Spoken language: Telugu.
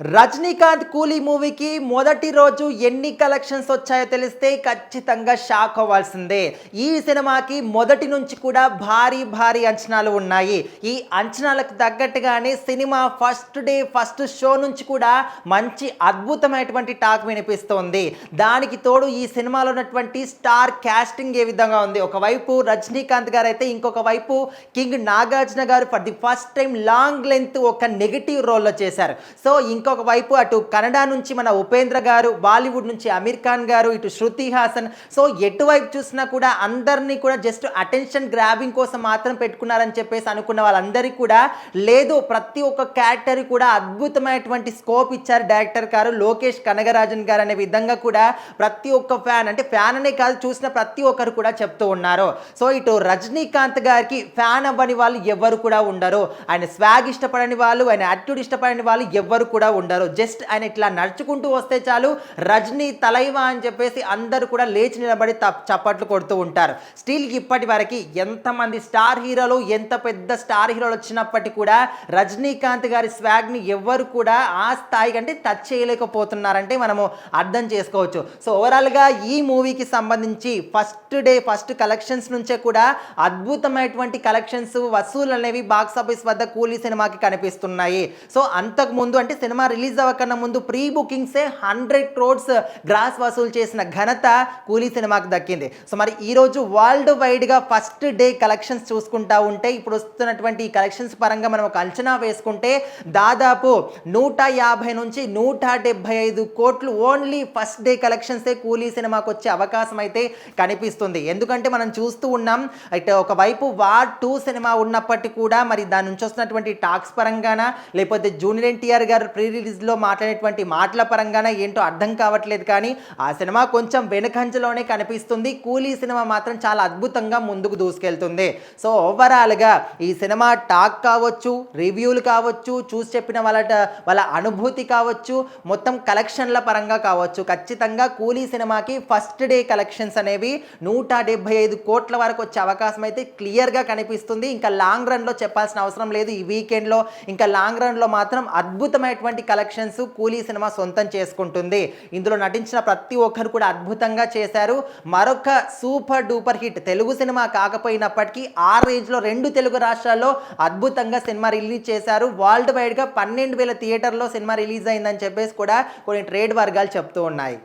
రజనీకాంత్ కూలీ మూవీకి మొదటి రోజు ఎన్ని కలెక్షన్స్ వచ్చాయో తెలిస్తే ఖచ్చితంగా షాక్ అవ్వాల్సిందే. ఈ సినిమాకి మొదటి నుంచి కూడా భారీ అంచనాలు ఉన్నాయి. ఈ అంచనాలకు తగ్గట్టుగానే cinema first day first show నుంచి కూడా మంచి అద్భుతమైనటువంటి టాక్ వినిపిస్తోంది. దానికి తోడు ఈ సినిమాలో ఉన్నటువంటి స్టార్ క్యాస్టింగ్ ఏ విధంగా ఉంది. ఒకవైపు రజనీకాంత్ గారు అయితే, ఇంకొక వైపు కింగ్ నాగార్జున గారు for the first time long length ఒక నెగిటివ్ రోల్లో చేశారు. సో ఇంకొక వైపు అటు కన్నడ నుంచి మన ఉపేంద్ర గారు, బాలీవుడ్ నుంచి అమీర్ ఖాన్ గారు, ఇటు శృతి హాసన్. సో ఎటువైపు చూసినా కూడా అందరినీ కూడా జస్ట్ అటెన్షన్ గ్రాబింగ్ కోసం మాత్రం పెట్టుకున్నారని చెప్పేసి అనుకున్న వాళ్ళందరికీ కూడా లేదు, ప్రతి ఒక్క క్యారెక్టర్ కూడా అద్భుతమైనటువంటి స్కోప్ ఇచ్చారు డైరెక్టర్ గారు లోకేష్ కనగరాజన్ గారు అనే విధంగా కూడా ప్రతి ఒక్క ఫ్యాన్, అంటే ఫ్యాన్ అనే కాదు, చూసిన ప్రతి ఒక్కరు కూడా చెప్తూ ఉన్నారు. సో ఇటు రజనీకాంత్ గారికి ఫ్యాన్ అవ్వని వాళ్ళు ఎవ్వరు కూడా ఉండరు. ఆయన స్వాగ్ ఇష్టపడని వాళ్ళు, ఆయన యాటిట్యూడ్ ఇష్టపడని వాళ్ళు ఎవ్వరు కూడా ఉండరు. జస్ట్ ఆయన ఇట్లా నడుచుకుంటూ వస్తే చాలు రజనీ తలైవా అని చెప్పేసి అందరూ కూడా లేచి నిలబడి చప్పట్లు కొడుతూ ఉంటారు. స్టిల్ ఇప్పటి వరకు ఎంతమంది స్టార్ హీరోలు, ఎంత పెద్ద స్టార్ హీరోలు వచ్చినప్పటికీ కూడా రజనీకాంత్ గారి స్వాగ్ని ఎవ్వరు కూడా ఆ స్థాయి కంటే టచ్ చేయలేకపోతున్నారంటే మనము అర్థం చేసుకోవచ్చు. సో ఓవరాల్గా ఈ మూవీకి సంబంధించి ఫస్ట్ డే ఫస్ట్ కలెక్షన్స్ నుంచే కూడా అద్భుతమైనటువంటి కలెక్షన్స్ వసూలు అనేవి బాక్స్ ఆఫీస్ వద్ద కూలీ సినిమాకి కనిపిస్తున్నాయి. సో అంతకుముందు అంటే సినిమా రిలీజ్ అవ్వకన్నా ముందు ప్రీ బుకింగ్సే 100 crores గ్రాస్ వసూలు చేసిన ఘనత కూలీ సినిమాకి దక్కింది. సో మరి ఈరోజు వరల్డ్ వైడ్గా ఫస్ట్ డే కలెక్షన్స్ చూసుకుంటా ఉంటే, ఇప్పుడు వస్తున్నటువంటి ఈ కలెక్షన్స్ పరంగా మనం ఒక అంచనా వేసుకుంటే దాదాపు 150 నుంచి 175 కోట్లు ఓన్లీ ఫస్ట్ డే కలెక్షన్సే కూలీ సినిమాకి వచ్చే అవకాశం అయితే కనిపిస్తుంది. ఎందుకంటే మనం చూస్తూ ఉన్నాం, అయితే ఒకవైపు వార్ 2 సినిమా ఉన్నప్పటికీ కూడా మరి దాని నుంచి వస్తున్నటువంటి టాక్స్ పరంగానా, లేకపోతే జూనియర్ ఎన్టీఆర్ గారు ప్రీ రిలీజ్లో మాట్లాడేటువంటి మాటల పరంగానే ఏంటో అర్థం కావట్లేదు. కానీ ఆ సినిమా కొంచెం వెనుకంజలోనే కనిపిస్తుంది. కూలీ సినిమా మాత్రం చాలా అద్భుతంగా ముందుకు దూసుకెళ్తుంది. సో ఓవరాల్గా ఈ సినిమా టాక్ కావచ్చు, రివ్యూలు కావచ్చు, చూసి చెప్పిన వాళ్ళ అనుభూతి కావచ్చు, మొత్తం కలెక్షన్ల పరంగా కావచ్చు, ఖచ్చితంగా కూలీ సినిమాకి ఫస్ట్ డే కలెక్షన్స్ అనేవి 175 కోట్ల వరకు వచ్చే అవకాశం అయితే క్లియర్గా కనిపిస్తుంది. ఇంకా లాంగ్ రన్లో చెప్పాల్సిన అవసరం లేదు. ఈ వీకెండ్లో ఇంకా లాంగ్ రన్లో మాత్రం అద్భుతమైనటువంటి కలెక్షన్స్ కూలీ సినిమా సొంతం చేసుకుంటుంది. ఇందులో నటించిన ప్రతి ఒక్కరు కూడా అద్భుతంగా చేశారు. మరొక super duper hit Telugu cinema కాకపోయినప్పటికీ ఆ రేంజ్లో 2 తెలుగు రాష్ట్రాల్లో అద్భుతంగా సినిమా రిలీజ్ చేశారు. వరల్డ్ వైడ్గా 12,000 థియేటర్లో సినిమా రిలీజ్ అయిందని చెప్పేసి కూడా కొన్ని ట్రేడ్ వర్గాలు చెప్తూ ఉన్నాయి.